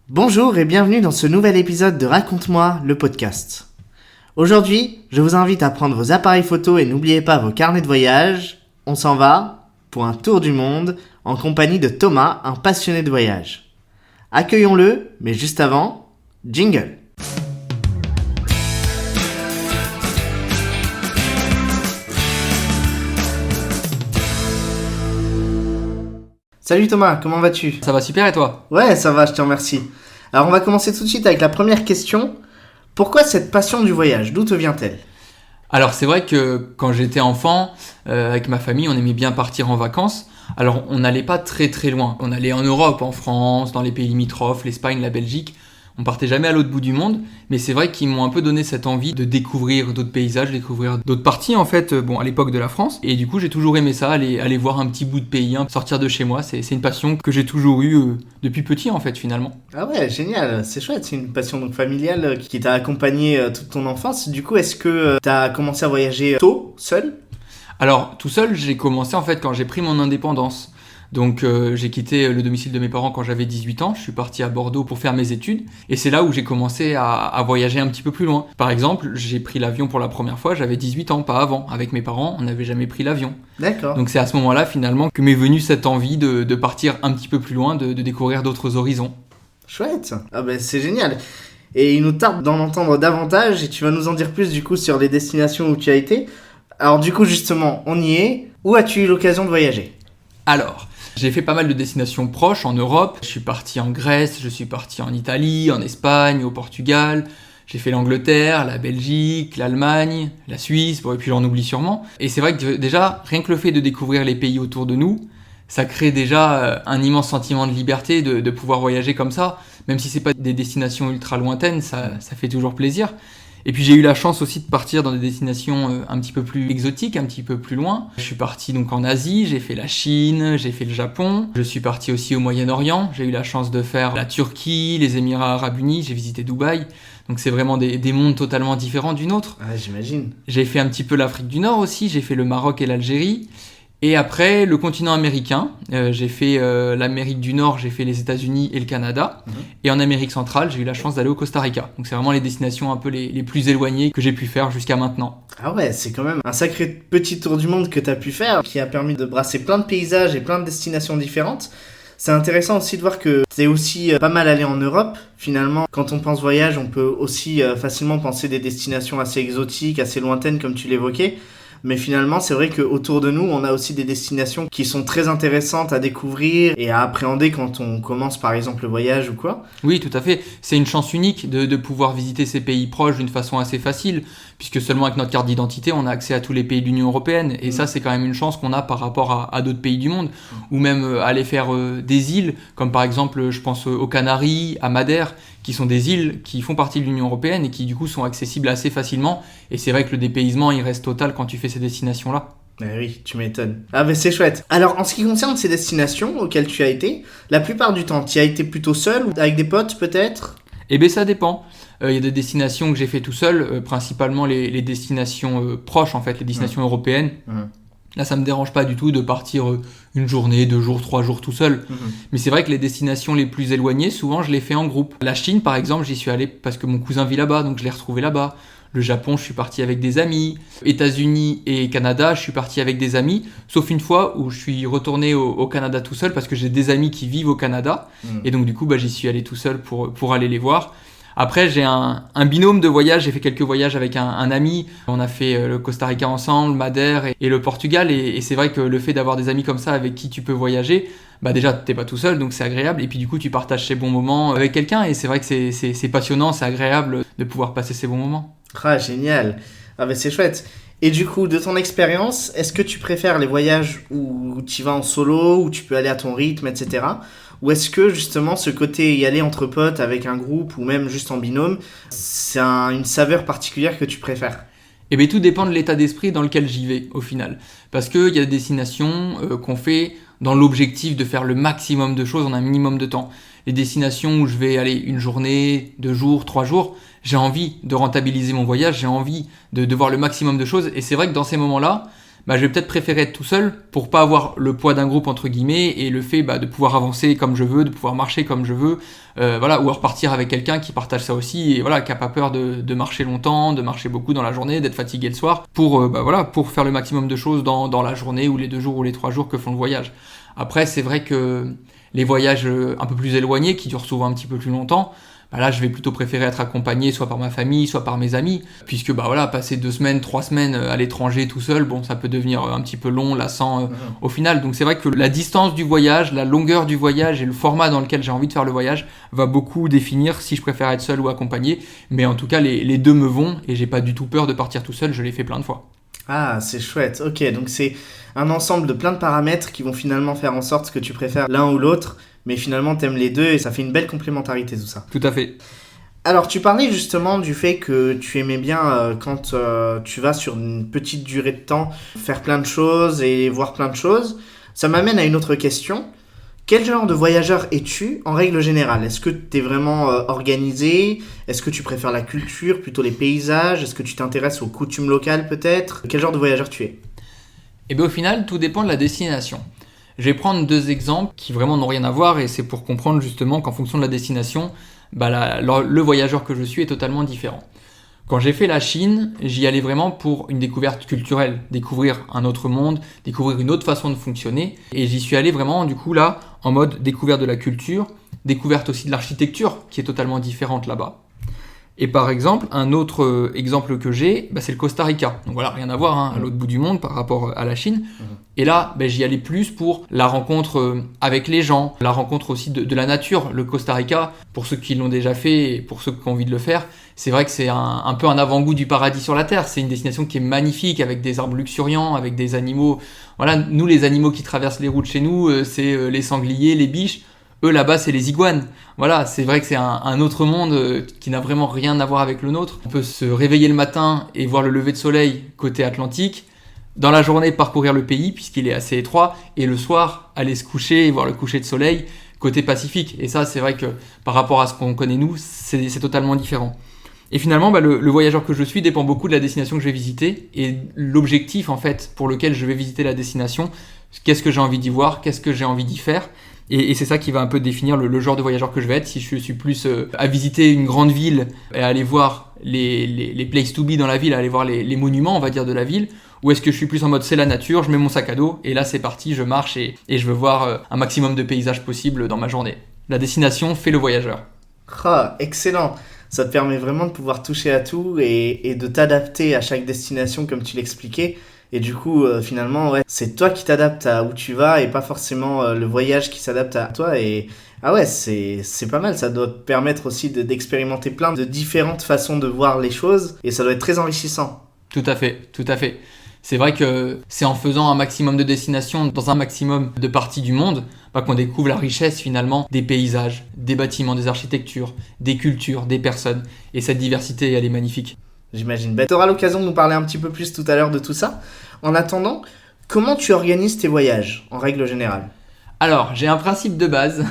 Bonjour et bienvenue dans ce nouvel épisode de Raconte-moi le podcast. Aujourd'hui, je vous invite à prendre vos appareils photo et n'oubliez pas vos carnets de voyage. On s'en va pour un tour du monde en compagnie de Thomas, un passionné de voyage. Accueillons-le, mais juste avant, jingle. Salut Thomas, comment vas-tu ? Ça va super et toi ? Ouais, ça va, je te remercie. Alors on va commencer tout de suite avec la première question. Pourquoi cette passion du voyage ? D'où te vient-elle ? Alors c'est vrai que quand j'étais enfant, avec ma famille, on aimait bien partir en vacances. Alors on n'allait pas très très loin. On allait en Europe, en France, dans les pays limitrophes, l'Espagne, la Belgique. On partait jamais à l'autre bout du monde, mais c'est vrai qu'ils m'ont un peu donné cette envie de découvrir d'autres paysages, découvrir d'autres parties en fait, à l'époque de la France. Et du coup j'ai toujours aimé ça, aller voir un petit bout de pays, sortir de chez moi. C'est une passion que j'ai toujours eue depuis petit en fait finalement. Ah ouais, génial, c'est chouette, c'est une passion donc familiale qui t'a accompagné toute ton enfance. Du coup, est-ce que t'as commencé à voyager tôt, seul ? Alors tout seul, j'ai commencé en fait quand j'ai pris mon indépendance. Donc j'ai quitté le domicile de mes parents quand j'avais 18 ans, je suis parti à Bordeaux pour faire mes études et c'est là où j'ai commencé à voyager un petit peu plus loin. Par exemple, j'ai pris l'avion pour la première fois, j'avais 18 ans, pas avant. Avec mes parents, on n'avait jamais pris l'avion. D'accord. Donc c'est à ce moment-là finalement que m'est venue cette envie de partir un petit peu plus loin, de découvrir d'autres horizons. Chouette. Ah ben c'est génial. Et il nous tarde d'en entendre davantage et tu vas nous en dire plus du coup sur les destinations où tu as été. Alors du coup justement, on y est. Où as-tu eu l'occasion de voyager ? Alors, j'ai fait pas mal de destinations proches en Europe. Je suis parti en Grèce, je suis parti en Italie, en Espagne, au Portugal. J'ai fait l'Angleterre, la Belgique, l'Allemagne, la Suisse, et puis j'en oublie sûrement. Et c'est vrai que déjà, rien que le fait de découvrir les pays autour de nous, ça crée déjà un immense sentiment de liberté de pouvoir voyager comme ça. Même si c'est pas des destinations ultra lointaines, ça fait toujours plaisir. Et puis j'ai eu la chance aussi de partir dans des destinations un petit peu plus exotiques, un petit peu plus loin. Je suis parti donc en Asie, j'ai fait la Chine, j'ai fait le Japon. Je suis parti aussi au Moyen-Orient. J'ai eu la chance de faire la Turquie, les Émirats Arabes Unis, j'ai visité Dubaï. Donc c'est vraiment des mondes totalement différents du nôtre. Ah, j'imagine. J'ai fait un petit peu l'Afrique du Nord aussi, j'ai fait le Maroc et l'Algérie. Et après, le continent américain, j'ai fait l'Amérique du Nord, j'ai fait les États-Unis et le Canada. Et en Amérique centrale, j'ai eu la chance d'aller au Costa Rica. Donc c'est vraiment les destinations un peu les plus éloignées que j'ai pu faire jusqu'à maintenant. Ah ouais, c'est quand même un sacré petit tour du monde que tu as pu faire, qui a permis de brasser plein de paysages et plein de destinations différentes. C'est intéressant aussi de voir que c'est aussi pas mal allé en Europe. Finalement, quand on pense voyage, on peut aussi facilement penser des destinations assez exotiques, assez lointaines comme tu l'évoquais. Mais finalement, c'est vrai qu'autour de nous, on a aussi des destinations qui sont très intéressantes à découvrir et à appréhender quand on commence par exemple le voyage ou quoi. Oui, tout à fait. C'est une chance unique de pouvoir visiter ces pays proches d'une façon assez facile, puisque seulement avec notre carte d'identité, on a accès à tous les pays de l'Union européenne. Et ça, c'est quand même une chance qu'on a par rapport à d'autres pays du monde. Ou même aller faire des îles, comme par exemple, je pense aux Canaries, à Madère, qui sont des îles qui font partie de l'Union européenne et qui du coup sont accessibles assez facilement. Et c'est vrai que le dépaysement, il reste total quand tu fais ces destinations-là. Oui, tu m'étonnes. Ah ben c'est chouette. Alors en ce qui concerne ces destinations auxquelles tu as été, la plupart du temps, tu y as été plutôt seul ou avec des potes peut-être ? Eh bien ça dépend. Il y a des destinations que j'ai fait tout seul, principalement les destinations proches en fait, les destinations européennes. Là, ça me dérange pas du tout de partir une journée, 2 jours, 3 jours tout seul. Mais c'est vrai que les destinations les plus éloignées, souvent, je les fais en groupe. La Chine, par exemple, j'y suis allé parce que mon cousin vit là-bas, donc je l'ai retrouvé là-bas. Le Japon, je suis parti avec des amis. États-Unis et Canada, je suis parti avec des amis. Sauf une fois où je suis retourné au Canada tout seul parce que j'ai des amis qui vivent au Canada. Et donc, du coup, j'y suis allé tout seul pour aller les voir. Après, j'ai un binôme de voyage. J'ai fait quelques voyages avec un ami. On a fait le Costa Rica ensemble, Madère et le Portugal. Et c'est vrai que le fait d'avoir des amis comme ça avec qui tu peux voyager, déjà, t'es pas tout seul, donc c'est agréable. Et puis du coup, tu partages ces bons moments avec quelqu'un. Et c'est vrai que c'est passionnant, c'est agréable de pouvoir passer ces bons moments. Ah, génial. Ah ben c'est chouette. Et du coup, de ton expérience, est-ce que tu préfères les voyages où tu vas en solo, où tu peux aller à ton rythme, etc. Ou est-ce que justement ce côté y aller entre potes avec un groupe ou même juste en binôme, c'est une saveur particulière que tu préfères ? Eh bien, tout dépend de l'état d'esprit dans lequel j'y vais au final. Parce qu'il y a des destinations qu'on fait dans l'objectif de faire le maximum de choses en un minimum de temps. Les destinations où je vais aller une journée, 2 jours, 3 jours, j'ai envie de rentabiliser mon voyage, j'ai envie de voir le maximum de choses. Et c'est vrai que dans ces moments-là, je vais peut-être préférer être tout seul pour pas avoir le poids d'un groupe entre guillemets et le fait de pouvoir avancer comme je veux, de pouvoir marcher comme je veux, ou repartir avec quelqu'un qui partage ça aussi et qui a pas peur de marcher longtemps, de marcher beaucoup dans la journée, d'être fatigué le soir pour faire le maximum de choses dans la journée ou les 2 jours ou les 3 jours que font le voyage. Après, c'est vrai que les voyages un peu plus éloignés qui durent souvent un petit peu plus longtemps, là, je vais plutôt préférer être accompagné soit par ma famille, soit par mes amis, puisque passer 2 semaines, 3 semaines à l'étranger tout seul, ça peut devenir un petit peu long, lassant au final. Donc c'est vrai que la distance du voyage, la longueur du voyage et le format dans lequel j'ai envie de faire le voyage va beaucoup définir si je préfère être seul ou accompagné. Mais en tout cas, les deux me vont et j'ai pas du tout peur de partir tout seul, je l'ai fait plein de fois. Ah, c'est chouette. Ok, donc c'est un ensemble de plein de paramètres qui vont finalement faire en sorte que tu préfères l'un ou l'autre, mais finalement t'aimes les deux et ça fait une belle complémentarité tout ça. Tout à fait. Alors tu parlais justement du fait que tu aimais bien quand tu vas sur une petite durée de temps faire plein de choses et voir plein de choses. Ça m'amène à une autre question. Quel genre de voyageur es-tu en règle générale ? Est-ce que tu es vraiment organisé ? Est-ce que tu préfères la culture, plutôt les paysages ? Est-ce que tu t'intéresses aux coutumes locales peut-être ? Quel genre de voyageur tu es ? Au final, tout dépend de la destination. Je vais prendre 2 exemples qui vraiment n'ont rien à voir et c'est pour comprendre justement qu'en fonction de la destination, le voyageur que je suis est totalement différent. Quand j'ai fait la Chine, j'y allais vraiment pour une découverte culturelle, découvrir un autre monde, découvrir une autre façon de fonctionner. Et j'y suis allé vraiment du coup là en mode découverte de la culture, découverte aussi de l'architecture qui est totalement différente là-bas. Et par exemple, un autre exemple que j'ai, c'est le Costa Rica. Donc voilà, rien à voir à l'autre bout du monde par rapport à la Chine. Et là, j'y allais plus pour la rencontre avec les gens, la rencontre aussi de la nature. Le Costa Rica, pour ceux qui l'ont déjà fait et pour ceux qui ont envie de le faire, c'est vrai que c'est un peu un avant-goût du paradis sur la Terre. C'est une destination qui est magnifique avec des arbres luxuriants, avec des animaux. Voilà, nous les animaux qui traversent les routes chez nous, c'est les sangliers, les biches. Eux là-bas c'est les iguanes. Voilà, c'est vrai que c'est un autre monde qui n'a vraiment rien à voir avec le nôtre. On peut se réveiller le matin et voir le lever de soleil côté Atlantique, dans la journée parcourir le pays puisqu'il est assez étroit et le soir aller se coucher et voir le coucher de soleil côté Pacifique. Et ça c'est vrai que par rapport à ce qu'on connaît nous, c'est totalement différent. Et finalement, le voyageur que je suis dépend beaucoup de la destination que je vais visiter et l'objectif en fait pour lequel je vais visiter la destination. Qu'est-ce que j'ai envie d'y voir, qu'est-ce que j'ai envie d'y faire. Et c'est ça qui va un peu définir le genre de voyageur que je vais être. Si je suis plus à visiter une grande ville et à aller voir les places to be dans la ville, à aller voir les monuments, on va dire, de la ville, ou est-ce que je suis plus en mode c'est la nature, je mets mon sac à dos et là c'est parti, je marche et je veux voir un maximum de paysages possibles dans ma journée. La destination fait le voyageur. Ah, excellent. Ça te permet vraiment de pouvoir toucher à tout et de t'adapter à chaque destination comme tu l'expliquais. Et du coup, finalement, c'est toi qui t'adaptes à où tu vas et pas forcément le voyage qui s'adapte à toi. Et c'est pas mal. Ça doit te permettre aussi d'expérimenter plein de différentes façons de voir les choses et ça doit être très enrichissant. Tout à fait, tout à fait. C'est vrai que c'est en faisant un maximum de destinations dans un maximum de parties du monde qu'on découvre la richesse finalement des paysages, des bâtiments, des architectures, des cultures, des personnes. Et cette diversité, elle est magnifique. J'imagine. Tu auras l'occasion de nous parler un petit peu plus tout à l'heure de tout ça. En attendant, comment tu organises tes voyages en règle générale ? Alors, j'ai un principe de base,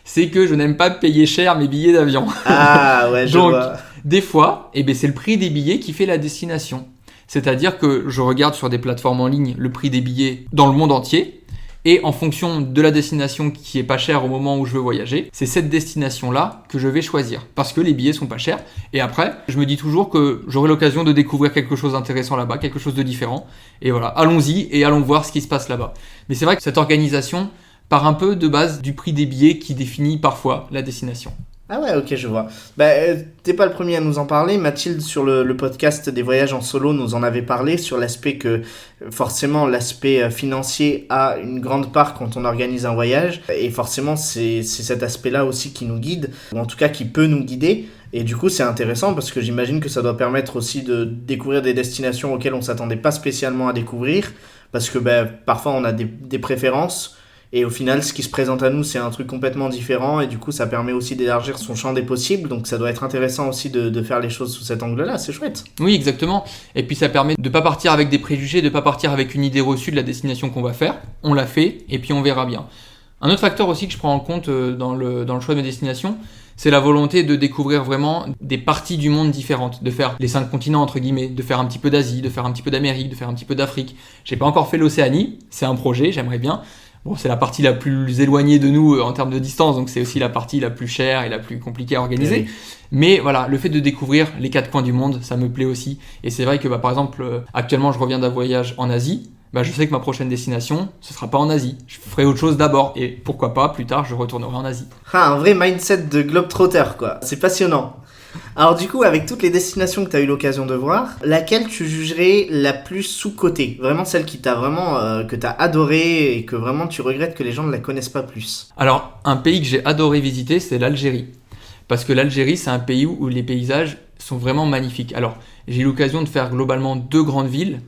c'est que je n'aime pas payer cher mes billets d'avion. Ah ouais, je vois. Donc, des fois, c'est le prix des billets qui fait la destination. C'est-à-dire que je regarde sur des plateformes en ligne le prix des billets dans le monde entier. Et en fonction de la destination qui est pas chère au moment où je veux voyager, c'est cette destination-là que je vais choisir. Parce que les billets sont pas chers. Et après, je me dis toujours que j'aurai l'occasion de découvrir quelque chose d'intéressant là-bas, quelque chose de différent. Et voilà, allons-y et allons voir ce qui se passe là-bas. Mais c'est vrai que cette organisation part un peu de base du prix des billets qui définit parfois la destination. Ah ouais, ok, je vois. T'es pas le premier à nous en parler. Mathilde, sur le podcast des voyages en solo, nous en avait parlé sur l'aspect que, forcément, l'aspect financier a une grande part quand on organise un voyage. Et forcément, c'est cet aspect-là aussi qui nous guide, ou en tout cas qui peut nous guider. Et du coup, c'est intéressant parce que j'imagine que ça doit permettre aussi de découvrir des destinations auxquelles on s'attendait pas spécialement à découvrir. Parce que parfois, on a des préférences. Et au final, ce qui se présente à nous, c'est un truc complètement différent. Et du coup, ça permet aussi d'élargir son champ des possibles. Donc, ça doit être intéressant aussi de faire les choses sous cet angle-là. C'est chouette. Oui, exactement. Et puis, ça permet de ne pas partir avec des préjugés, de ne pas partir avec une idée reçue de la destination qu'on va faire. On l'a fait et puis on verra bien. Un autre facteur aussi que je prends en compte dans le choix de mes destinations, c'est la volonté de découvrir vraiment des parties du monde différentes, de faire les 5 continents entre guillemets, de faire un petit peu d'Asie, de faire un petit peu d'Amérique, de faire un petit peu d'Afrique. J'ai pas encore fait l'Océanie, c'est un projet, j'aimerais bien. Bon, c'est la partie la plus éloignée de nous en termes de distance, donc c'est aussi la partie la plus chère et la plus compliquée à organiser. Oui. Mais voilà, le fait de découvrir les 4 coins du monde, ça me plaît aussi. Et c'est vrai que par exemple, actuellement je reviens d'un voyage en Asie, je sais que ma prochaine destination, ce sera pas en Asie. Je ferai autre chose d'abord et pourquoi pas, plus tard, je retournerai en Asie. Un vrai mindset de globetrotter, quoi. C'est passionnant. Alors du coup, avec toutes les destinations que tu as eu l'occasion de voir, laquelle tu jugerais la plus sous-cotée ? Vraiment celle qui t'a vraiment, que tu as adoré et que vraiment tu regrettes que les gens ne la connaissent pas plus. Alors, un pays que j'ai adoré visiter, c'est l'Algérie. Parce que l'Algérie, c'est un pays où les paysages sont vraiment magnifiques. Alors, j'ai eu l'occasion de faire globalement 2 grandes villes,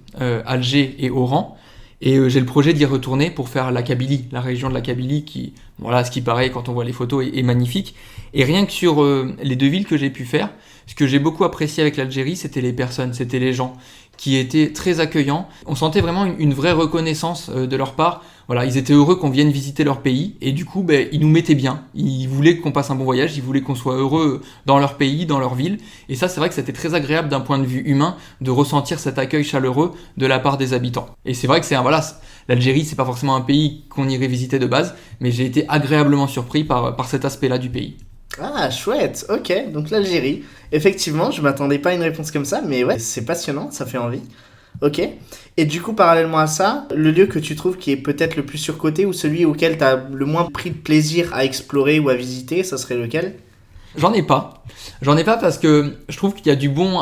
Alger et Oran. Et j'ai le projet d'y retourner pour faire la Kabylie, la région de la Kabylie qui, voilà, ce qui paraît quand on voit les photos est magnifique. Et rien que sur les 2 villes que j'ai pu faire, ce que j'ai beaucoup apprécié avec l'Algérie, c'était les personnes, c'était les gens qui étaient très accueillants. On sentait vraiment une vraie reconnaissance de leur part. Voilà, ils étaient heureux qu'on vienne visiter leur pays et du coup, ils nous mettaient bien. Ils voulaient qu'on passe un bon voyage, ils voulaient qu'on soit heureux dans leur pays, dans leur ville. Et ça, c'est vrai que c'était très agréable d'un point de vue humain de ressentir cet accueil chaleureux de la part des habitants. Et c'est vrai que l'Algérie, c'est pas forcément un pays qu'on irait visiter de base, mais j'ai été agréablement surpris par cet aspect-là du pays. Ah, chouette, ok, donc l'Algérie. Effectivement, je m'attendais pas à une réponse comme ça, mais ouais, c'est passionnant, ça fait envie. Ok, et du coup, parallèlement à ça, le lieu que tu trouves qui est peut-être le plus surcoté ou celui auquel tu as le moins pris de plaisir à explorer ou à visiter, ça serait lequel ? J'en ai pas parce que je trouve qu'il y a du bon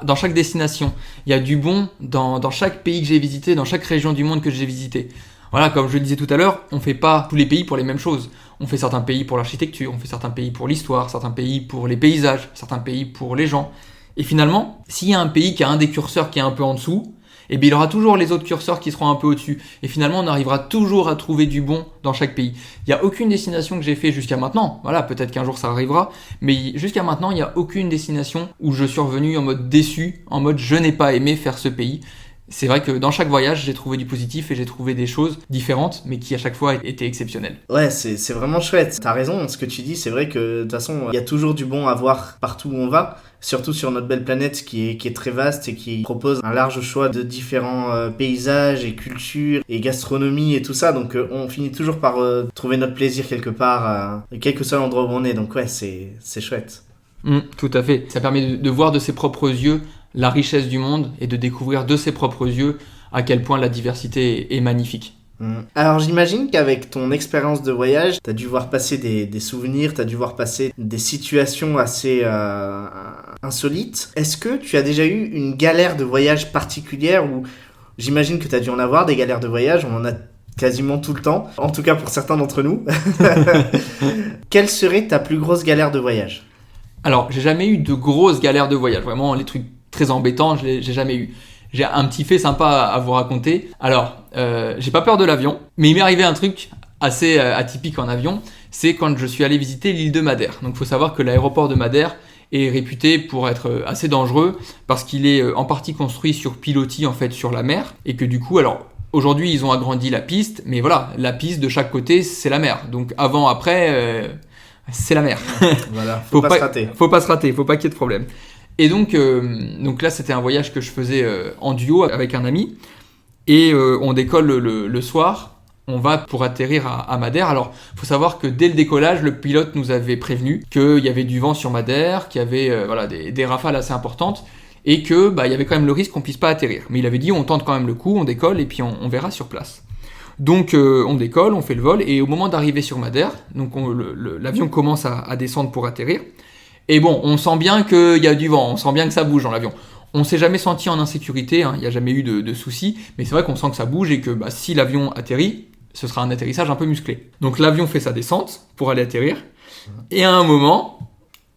dans chaque destination. Il y a du bon dans chaque pays que j'ai visité, dans chaque région du monde que j'ai visité. Voilà, comme je le disais tout à l'heure, on fait pas tous les pays pour les mêmes choses. On fait certains pays pour l'architecture, on fait certains pays pour l'histoire, certains pays pour les paysages, certains pays pour les gens. Et finalement, s'il y a un pays qui a un des curseurs qui est un peu en dessous, il y aura toujours les autres curseurs qui seront un peu au-dessus. Et finalement, on arrivera toujours à trouver du bon dans chaque pays. Il n'y a aucune destination que j'ai fait jusqu'à maintenant. Voilà, peut-être qu'un jour ça arrivera. Mais jusqu'à maintenant, il n'y a aucune destination où je suis revenu en mode déçu, en mode je n'ai pas aimé faire ce pays. C'est vrai que dans chaque voyage, j'ai trouvé du positif et j'ai trouvé des choses différentes, mais qui à chaque fois étaient exceptionnelles. Ouais, c'est vraiment chouette. T'as raison, ce que tu dis, c'est vrai que de toute façon, il y a toujours du bon à voir partout où on va, surtout sur notre belle planète qui est très vaste et qui propose un large choix de différents paysages et cultures et gastronomie et tout ça. Donc on finit toujours par trouver notre plaisir quelque part, quel que soit l'endroit où on est. Donc ouais, c'est chouette. Tout à fait. Ça permet de voir de ses propres yeux la richesse du monde et de découvrir de ses propres yeux à quel point la diversité est magnifique. Alors j'imagine qu'avec ton expérience de voyage, t'as dû voir passer des souvenirs, t'as dû voir passer des situations assez insolites. Est-ce que tu as déjà eu une galère de voyage particulière ou j'imagine que t'as dû en avoir des galères de voyage, on en a quasiment tout le temps, en tout cas pour certains d'entre nous. Quelle serait ta plus grosse galère de voyage ? Alors, j'ai jamais eu de grosses galères de voyage, vraiment les trucs très embêtants, j'ai jamais eu. J'ai un petit fait sympa à vous raconter. Alors, j'ai pas peur de l'avion, mais il m'est arrivé un truc assez atypique en avion, c'est quand je suis allé visiter l'île de Madère. Donc, il faut savoir que l'aéroport de Madère est réputé pour être assez dangereux parce qu'il est en partie construit sur pilotis, en fait, sur la mer, et que du coup, alors, aujourd'hui, ils ont agrandi la piste, mais voilà, la piste de chaque côté, c'est la mer. Donc, avant, après, c'est la mer. Voilà, faut pas se rater. Faut pas se rater, faut pas qu'il y ait de problème. Et donc là, c'était un voyage que je faisais en duo avec un ami. Et on décolle le soir. On va pour atterrir à Madère. Alors, il faut savoir que dès le décollage, le pilote nous avait prévenu qu'il y avait du vent sur Madère, qu'il y avait des rafales assez importantes et qu'il y avait quand même le risque qu'on puisse pas atterrir. Mais il avait dit, on tente quand même le coup, on décolle et puis on verra sur place. Donc on décolle, on fait le vol et au moment d'arriver sur Madère, donc l'avion commence à descendre pour atterrir. Et bon, on sent bien qu'il y a du vent, on sent bien que ça bouge dans l'avion. On s'est jamais senti en insécurité, il n'y a jamais eu de soucis, mais c'est vrai qu'on sent que ça bouge et que si l'avion atterrit, ce sera un atterrissage un peu musclé. Donc l'avion fait sa descente pour aller atterrir, et à un moment,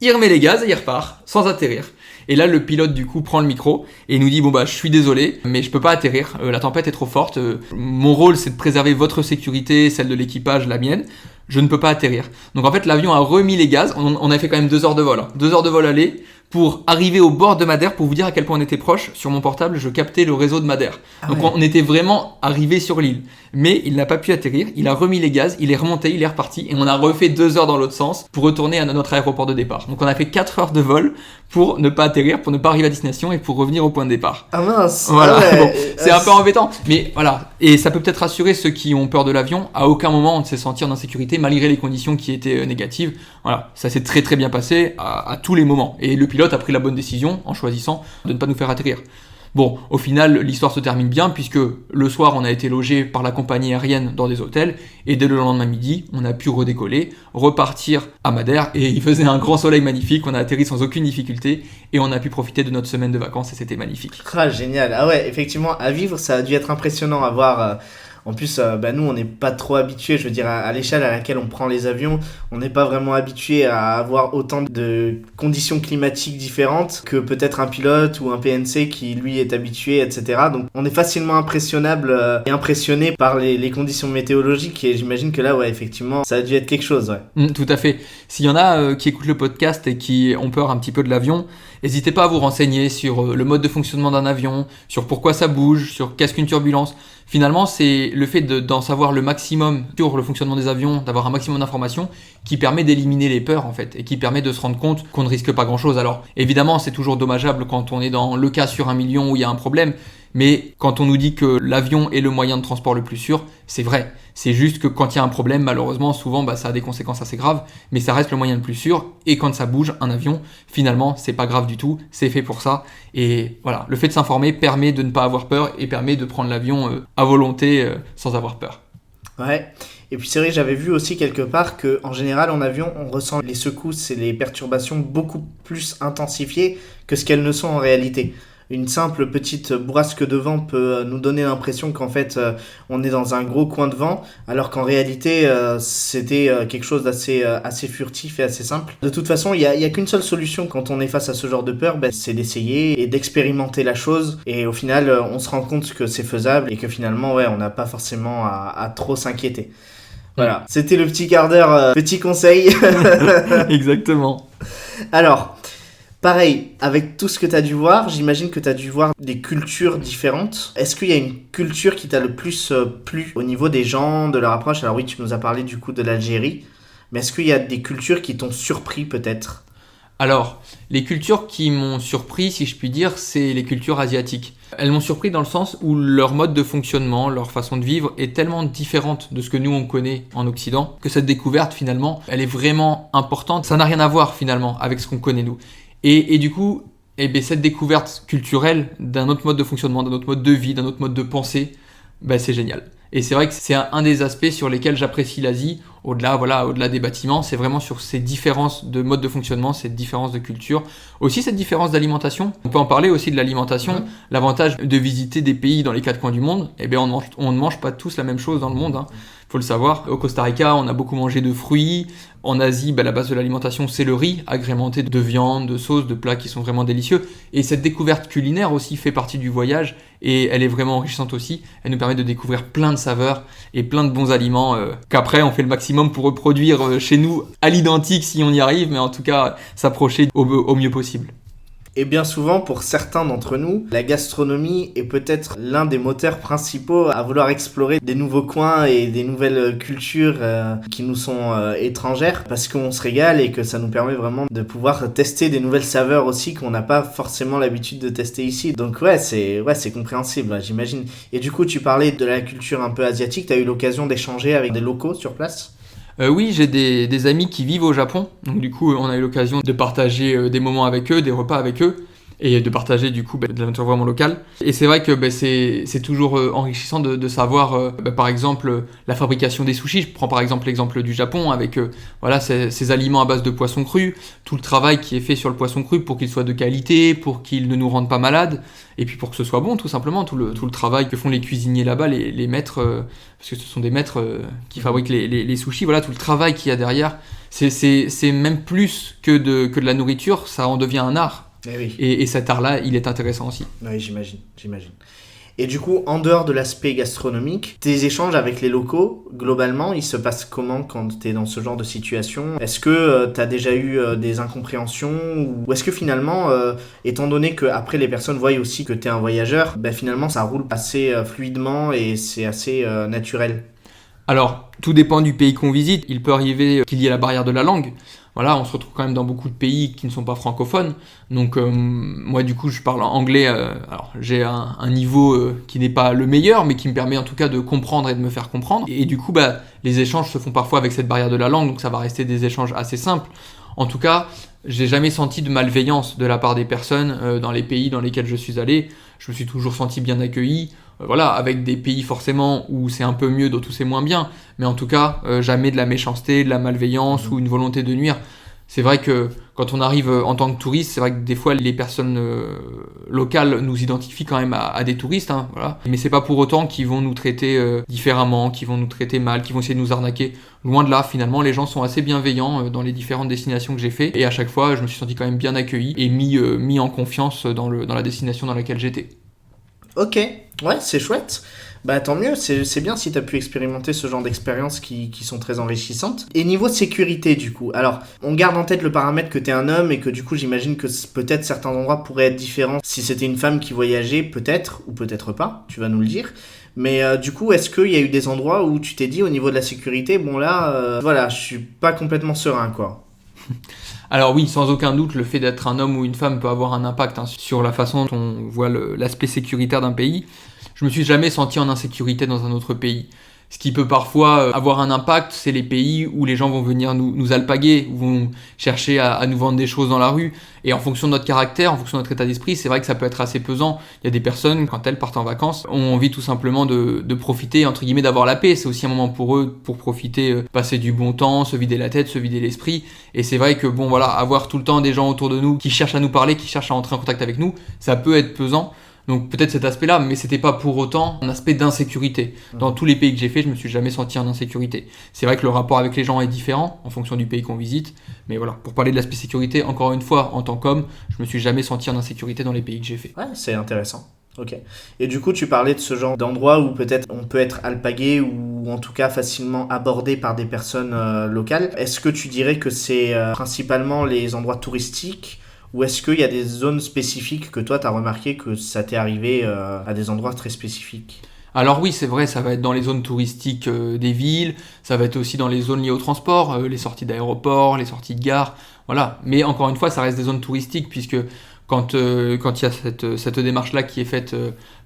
il remet les gaz et il repart, sans atterrir. Et là, le pilote, du coup, prend le micro et nous dit « Bon, je suis désolé, mais je peux pas atterrir. La tempête est trop forte. Mon rôle, c'est de préserver votre sécurité, celle de l'équipage, la mienne. Je ne peux pas atterrir. » Donc, en fait, l'avion a remis les gaz. On a fait quand même 2 heures de vol. 2 heures de vol aller pour arriver au bord de Madère, pour vous dire à quel point on était proche. Sur mon portable, je captais le réseau de Madère. Donc on était vraiment arrivé sur l'île. Mais il n'a pas pu atterrir, il a remis les gaz, il est remonté, il est reparti et on a refait 2 heures dans l'autre sens pour retourner à notre aéroport de départ. Donc on a fait 4 heures de vol pour ne pas atterrir, pour ne pas arriver à destination et pour revenir au point de départ. Ah mince. Voilà. Bon, c'est un peu embêtant, mais voilà. Et ça peut peut-être rassurer ceux qui ont peur de l'avion. À aucun moment on ne s'est senti en insécurité malgré les conditions qui étaient négatives. Voilà, ça s'est très très bien passé à tous les moments. Et le pilote a pris la bonne décision en choisissant de ne pas nous faire atterrir. Bon, au final, l'histoire se termine bien puisque le soir, on a été logé par la compagnie aérienne dans des hôtels et dès le lendemain midi, on a pu redécoller, repartir à Madère et il faisait un grand soleil magnifique, on a atterri sans aucune difficulté et on a pu profiter de notre semaine de vacances et c'était magnifique. Ah, génial. Ah ouais, effectivement, à vivre, ça a dû être impressionnant à voir. En plus, nous, on n'est pas trop habitués, je veux dire, à l'échelle à laquelle on prend les avions, on n'est pas vraiment habitué à avoir autant de conditions climatiques différentes que peut-être un pilote ou un PNC qui, lui, est habitué, etc. Donc, on est facilement impressionnable et impressionné par les conditions météorologiques et j'imagine que là, ouais, effectivement, ça a dû être quelque chose, ouais. Tout à fait. S'il y en a qui écoutent le podcast et qui ont peur un petit peu de l'avion, n'hésitez pas à vous renseigner sur le mode de fonctionnement d'un avion, sur pourquoi ça bouge, sur qu'est-ce qu'une turbulence. Finalement, c'est le fait d'en savoir le maximum sur le fonctionnement des avions, d'avoir un maximum d'informations qui permet d'éliminer les peurs en fait et qui permet de se rendre compte qu'on ne risque pas grand-chose. Alors évidemment, c'est toujours dommageable quand on est dans le cas sur 1 million où il y a un problème, mais quand on nous dit que l'avion est le moyen de transport le plus sûr, c'est vrai. C'est juste que quand il y a un problème, malheureusement, souvent ça a des conséquences assez graves, mais ça reste le moyen le plus sûr. Et quand ça bouge, un avion, finalement, c'est pas grave du tout, c'est fait pour ça. Et voilà, le fait de s'informer permet de ne pas avoir peur et permet de prendre l'avion à volonté sans avoir peur. Ouais, et puis c'est vrai, j'avais vu aussi quelque part qu'en général en avion, on ressent les secousses et les perturbations beaucoup plus intensifiées que ce qu'elles ne sont en réalité. Une simple petite bourrasque de vent peut nous donner l'impression qu'en fait on est dans un gros coin de vent, alors qu'en réalité c'était quelque chose d'assez furtif et assez simple. De toute façon, il y a qu'une seule solution quand on est face à ce genre de peur, c'est d'essayer et d'expérimenter la chose. Et au final, on se rend compte que c'est faisable et que finalement, ouais, on n'a pas forcément à trop s'inquiéter. Voilà, c'était le petit quart d'heure, petit conseil. Exactement. Alors, pareil, avec tout ce que tu as dû voir, j'imagine que tu as dû voir des cultures différentes. Est-ce qu'il y a une culture qui t'a le plus plu au niveau des gens, de leur approche ? Alors oui, tu nous as parlé du coup de l'Algérie, mais est-ce qu'il y a des cultures qui t'ont surpris peut-être ? Alors, les cultures qui m'ont surpris, si je puis dire, c'est les cultures asiatiques. Elles m'ont surpris dans le sens où leur mode de fonctionnement, leur façon de vivre est tellement différente de ce que nous on connaît en Occident, que cette découverte finalement, elle est vraiment importante. Ça n'a rien à voir finalement avec ce qu'on connaît nous. Et du coup, cette découverte culturelle d'un autre mode de fonctionnement, d'un autre mode de vie, d'un autre mode de pensée, c'est génial. Et c'est vrai que c'est un des aspects sur lesquels j'apprécie l'Asie, au-delà des bâtiments, c'est vraiment sur ces différences de mode de fonctionnement, cette différence de culture, aussi cette différence d'alimentation. On peut en parler aussi de l'alimentation. L'avantage de visiter des pays dans les 4 coins du monde, on ne mange pas tous la même chose dans le monde, hein. Faut le savoir. Au Costa Rica, on a beaucoup mangé de fruits. En Asie, la base de l'alimentation, c'est le riz, agrémenté de viande, de sauces, de plats qui sont vraiment délicieux. Et cette découverte culinaire aussi fait partie du voyage et elle est vraiment enrichissante aussi. Elle nous permet de découvrir plein de saveurs et plein de bons aliments qu'après, on fait le maximum pour reproduire chez nous à l'identique si on y arrive, mais en tout cas, s'approcher au mieux possible. Et bien souvent, pour certains d'entre nous, la gastronomie est peut-être l'un des moteurs principaux à vouloir explorer des nouveaux coins et des nouvelles cultures qui nous sont étrangères, parce qu'on se régale et que ça nous permet vraiment de pouvoir tester des nouvelles saveurs aussi qu'on n'a pas forcément l'habitude de tester ici. Donc c'est compréhensible, j'imagine. Et du coup, tu parlais de la culture un peu asiatique, tu as eu l'occasion d'échanger avec des locaux sur place ? Oui, j'ai des amis qui vivent au Japon, donc du coup on a eu l'occasion de partager des moments avec eux, des repas avec eux, et de partager du coup de la nature vraiment locale. Et c'est vrai que c'est toujours enrichissant de savoir, par exemple, la fabrication des sushis. Je prends par exemple l'exemple du Japon avec ces aliments à base de poisson cru, tout le travail qui est fait sur le poisson cru pour qu'il soit de qualité, pour qu'il ne nous rende pas malades, et puis pour que ce soit bon tout simplement, tout le travail que font les cuisiniers là-bas, les maîtres, parce que ce sont des maîtres qui fabriquent les sushis, voilà tout le travail qu'il y a derrière. C'est même plus que de la nourriture, ça en devient un art. Eh oui. Et cet art-là, il est intéressant aussi. Oui, j'imagine. Et du coup, en dehors de l'aspect gastronomique, tes échanges avec les locaux, globalement, ils se passent comment quand tu es dans ce genre de situation? Est-ce que tu as déjà eu des incompréhensions ou est-ce que finalement, étant donné qu'après les personnes voient aussi que tu es un voyageur, finalement ça roule assez fluidement et c'est assez naturel? Alors, tout dépend du pays qu'on visite. Il peut arriver qu'il y ait la barrière de la langue. Voilà, on se retrouve quand même dans beaucoup de pays qui ne sont pas francophones. Donc, moi, du coup, je parle anglais. Alors, j'ai un niveau qui n'est pas le meilleur, mais qui me permet en tout cas de comprendre et de me faire comprendre. Et du coup, les échanges se font parfois avec cette barrière de la langue, donc ça va rester des échanges assez simples. En tout cas, j'ai jamais senti de malveillance de la part des personnes dans les pays dans lesquels je suis allé. Je me suis toujours senti bien accueilli. Voilà, avec des pays forcément où c'est un peu mieux, d'autres où c'est moins bien. Mais en tout cas, jamais de la méchanceté, de la malveillance ou une volonté de nuire. C'est vrai que quand on arrive en tant que touriste, c'est vrai que des fois les personnes locales nous identifient quand même à des touristes, hein, voilà. Mais c'est pas pour autant qu'ils vont nous traiter différemment, qu'ils vont nous traiter mal, qu'ils vont essayer de nous arnaquer. Loin de là, finalement, les gens sont assez bienveillants dans les différentes destinations que j'ai fait. Et à chaque fois, je me suis senti quand même bien accueilli et mis en confiance dans la destination dans laquelle j'étais. Ok, ouais, c'est chouette. Tant mieux, c'est bien si tu as pu expérimenter ce genre d'expériences qui sont très enrichissantes. Et niveau sécurité, du coup, alors, on garde en tête le paramètre que tu es un homme et que du coup, j'imagine que peut-être certains endroits pourraient être différents si c'était une femme qui voyageait, peut-être, ou peut-être pas, tu vas nous le dire. Mais du coup, est-ce qu'il y a eu des endroits où tu t'es dit au niveau de la sécurité, bon là, voilà, je suis pas complètement serein, quoi. Alors oui, sans aucun doute, le fait d'être un homme ou une femme peut avoir un impact sur la façon dont on voit l'aspect sécuritaire d'un pays. Je me suis jamais senti en insécurité dans un autre pays. Ce qui peut parfois avoir un impact, c'est les pays où les gens vont venir nous alpaguer, ou vont chercher à nous vendre des choses dans la rue. Et en fonction de notre caractère, en fonction de notre état d'esprit, c'est vrai que ça peut être assez pesant. Il y a des personnes, quand elles partent en vacances, ont envie tout simplement de profiter, entre guillemets, d'avoir la paix. C'est aussi un moment pour eux, pour profiter, passer du bon temps, se vider la tête, se vider l'esprit. Et c'est vrai que, bon, voilà, avoir tout le temps des gens autour de nous qui cherchent à nous parler, qui cherchent à entrer en contact avec nous, ça peut être pesant. Donc peut-être cet aspect-là, mais c'était pas pour autant un aspect d'insécurité. Dans tous les pays que j'ai fait, je me suis jamais senti en insécurité. C'est vrai que le rapport avec les gens est différent en fonction du pays qu'on visite, mais voilà, pour parler de l'aspect sécurité, encore une fois, en tant qu'homme, je me suis jamais senti en insécurité dans les pays que j'ai fait. Ouais, c'est intéressant. Ok. Et du coup, tu parlais de ce genre d'endroit où peut-être on peut être alpagué ou en tout cas facilement abordé par des personnes locales. Est-ce que tu dirais que c'est principalement les endroits touristiques? Ou est-ce qu'il y a des zones spécifiques que toi, tu as remarqué que ça t'est arrivé à des endroits très spécifiques? Alors oui, c'est vrai, ça va être dans les zones touristiques des villes, ça va être aussi dans les zones liées au transport, les sorties d'aéroports, les sorties de gare, voilà. Mais encore une fois, ça reste des zones touristiques, puisque quand il y a cette démarche-là qui est faite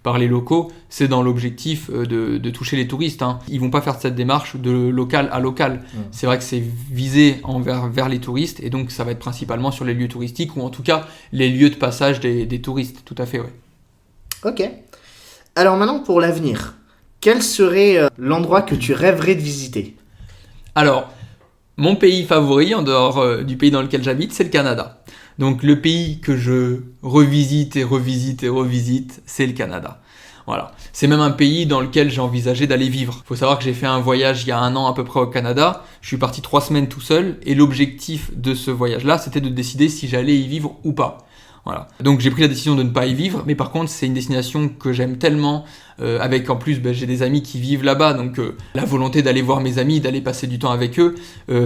par les locaux, c'est dans l'objectif de toucher les touristes, hein. Ils vont pas faire cette démarche de local à local. C'est vrai que c'est visé vers les touristes, et donc ça va être principalement sur les lieux touristiques, ou en tout cas les lieux de passage des touristes, tout à fait, ouais. Ok. Alors maintenant, pour l'avenir, quel serait l'endroit que tu rêverais de visiter? Alors, mon pays favori, en dehors du pays dans lequel j'habite, c'est le Canada. Donc le pays que je revisite et revisite et revisite, c'est le Canada. Voilà. C'est même un pays dans lequel j'ai envisagé d'aller vivre. Il faut savoir que j'ai fait un voyage il y a 1 an à peu près au Canada. Je suis parti 3 semaines tout seul, et l'objectif de ce voyage-là, c'était de décider si j'allais y vivre ou pas. Voilà. Donc j'ai pris la décision de ne pas y vivre, mais par contre c'est une destination que j'aime tellement, avec en plus j'ai des amis qui vivent là-bas, donc la volonté d'aller voir mes amis, d'aller passer du temps avec eux,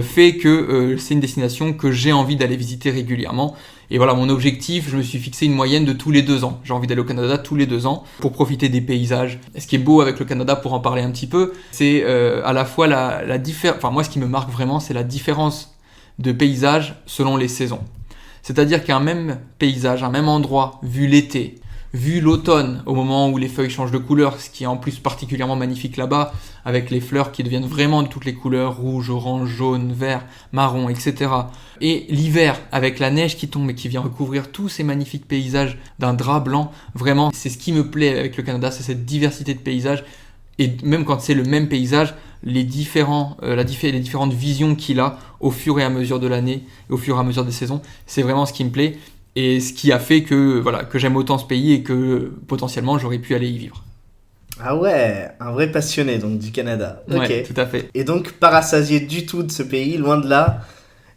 fait que c'est une destination que j'ai envie d'aller visiter régulièrement. Et voilà, mon objectif, je me suis fixé une moyenne de tous les 2 ans. J'ai envie d'aller au Canada tous les 2 ans pour profiter des paysages. Et ce qui est beau avec le Canada, pour en parler un petit peu, c'est à la fois la différence. Enfin moi, ce qui me marque vraiment, c'est la différence de paysage selon les saisons. C'est-à-dire qu'un même paysage, un même endroit, vu l'été, vu l'automne, au moment où les feuilles changent de couleur, ce qui est en plus particulièrement magnifique là-bas, avec les fleurs qui deviennent vraiment de toutes les couleurs, rouge, orange, jaune, vert, marron, etc. Et l'hiver, avec la neige qui tombe et qui vient recouvrir tous ces magnifiques paysages d'un drap blanc, vraiment, c'est ce qui me plaît avec le Canada, c'est cette diversité de paysages. Et même quand c'est le même paysage, les différentes visions qu'il a au fur et à mesure de l'année, et au fur et à mesure des saisons, c'est vraiment ce qui me plaît, et ce qui a fait que j'aime autant ce pays et que potentiellement j'aurais pu aller y vivre. Ah ouais, un vrai passionné donc du Canada. Ouais, ok. tout à fait. Et donc pas rassasié du tout de ce pays, loin de là.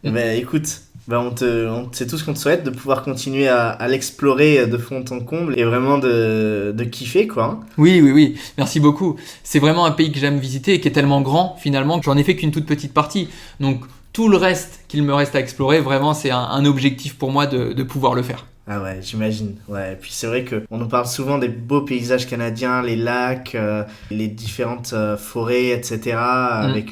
Mais écoute, C'est tout ce qu'on te souhaite, de pouvoir continuer à l'explorer de fond en comble et vraiment de kiffer, quoi. Hein. Oui. Merci beaucoup. C'est vraiment un pays que j'aime visiter et qui est tellement grand, finalement, que j'en ai fait qu'une toute petite partie. Donc, tout le reste qu'il me reste à explorer, vraiment, c'est un objectif pour moi de pouvoir le faire. Ah ouais, j'imagine. Ouais. Et puis c'est vrai qu'on nous parle souvent des beaux paysages canadiens, les lacs, les différentes forêts, etc. Avec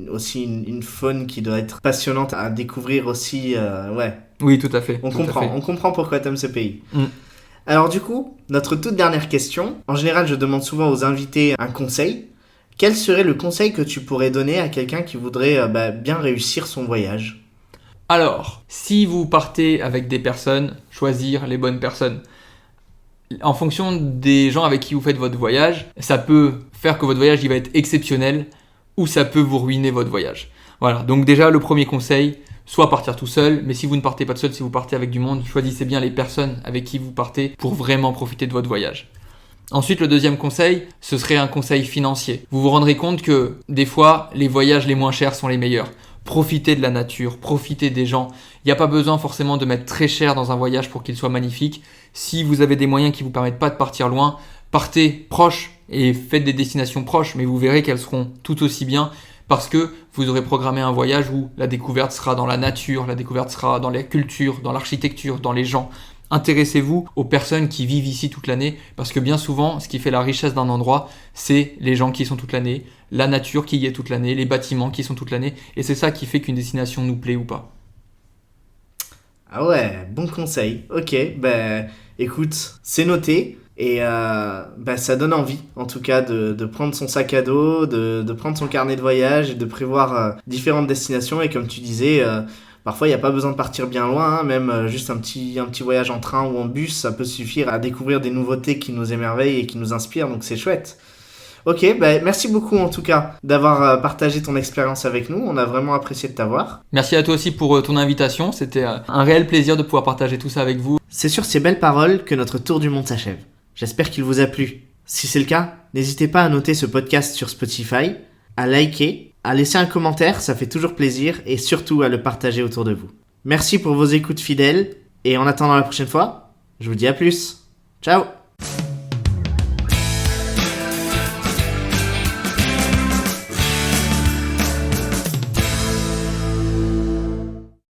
aussi une faune qui doit être passionnante à découvrir aussi. Ouais. Oui, tout à fait. On comprend pourquoi t'aimes ce pays. Mm. Alors du coup, notre toute dernière question. En général, je demande souvent aux invités un conseil. Quel serait le conseil que tu pourrais donner à quelqu'un qui voudrait bien réussir son voyage ? Alors, si vous partez avec des personnes, choisir les bonnes personnes. En fonction des gens avec qui vous faites votre voyage, ça peut faire que votre voyage il va être exceptionnel ou ça peut vous ruiner votre voyage. Voilà, donc déjà le premier conseil, soit partir tout seul, mais si vous ne partez pas tout seul, si vous partez avec du monde, choisissez bien les personnes avec qui vous partez pour vraiment profiter de votre voyage. Ensuite, le deuxième conseil, ce serait un conseil financier. Vous vous rendrez compte que des fois, les voyages les moins chers sont les meilleurs. Profitez de la nature, profitez des gens. Il n'y a pas besoin forcément de mettre très cher dans un voyage pour qu'il soit magnifique. Si vous avez des moyens qui ne vous permettent pas de partir loin, partez proche et faites des destinations proches, mais vous verrez qu'elles seront tout aussi bien parce que vous aurez programmé un voyage où la découverte sera dans la nature, la découverte sera dans la culture, dans l'architecture, dans les gens. Intéressez-vous aux personnes qui vivent ici toute l'année parce que bien souvent, ce qui fait la richesse d'un endroit, c'est les gens qui y sont toute l'année, la nature qui y est toute l'année, les bâtiments qui y sont toute l'année et c'est ça qui fait qu'une destination nous plaît ou pas. Ah ouais, bon conseil. Ok, écoute, c'est noté et ça donne envie en tout cas de prendre son sac à dos, de prendre son carnet de voyage et de prévoir différentes destinations et comme tu disais... Parfois, il n'y a pas besoin de partir bien loin, hein, même juste un petit voyage en train ou en bus, ça peut suffire à découvrir des nouveautés qui nous émerveillent et qui nous inspirent, donc c'est chouette. Ok, merci beaucoup en tout cas d'avoir partagé ton expérience avec nous, on a vraiment apprécié de t'avoir. Merci à toi aussi pour ton invitation, c'était un réel plaisir de pouvoir partager tout ça avec vous. C'est sur ces belles paroles que notre tour du monde s'achève. J'espère qu'il vous a plu. Si c'est le cas, n'hésitez pas à noter ce podcast sur Spotify, à liker, à laisser un commentaire, ça fait toujours plaisir, et surtout à le partager autour de vous. Merci pour vos écoutes fidèles, et en attendant la prochaine fois, je vous dis à plus. Ciao!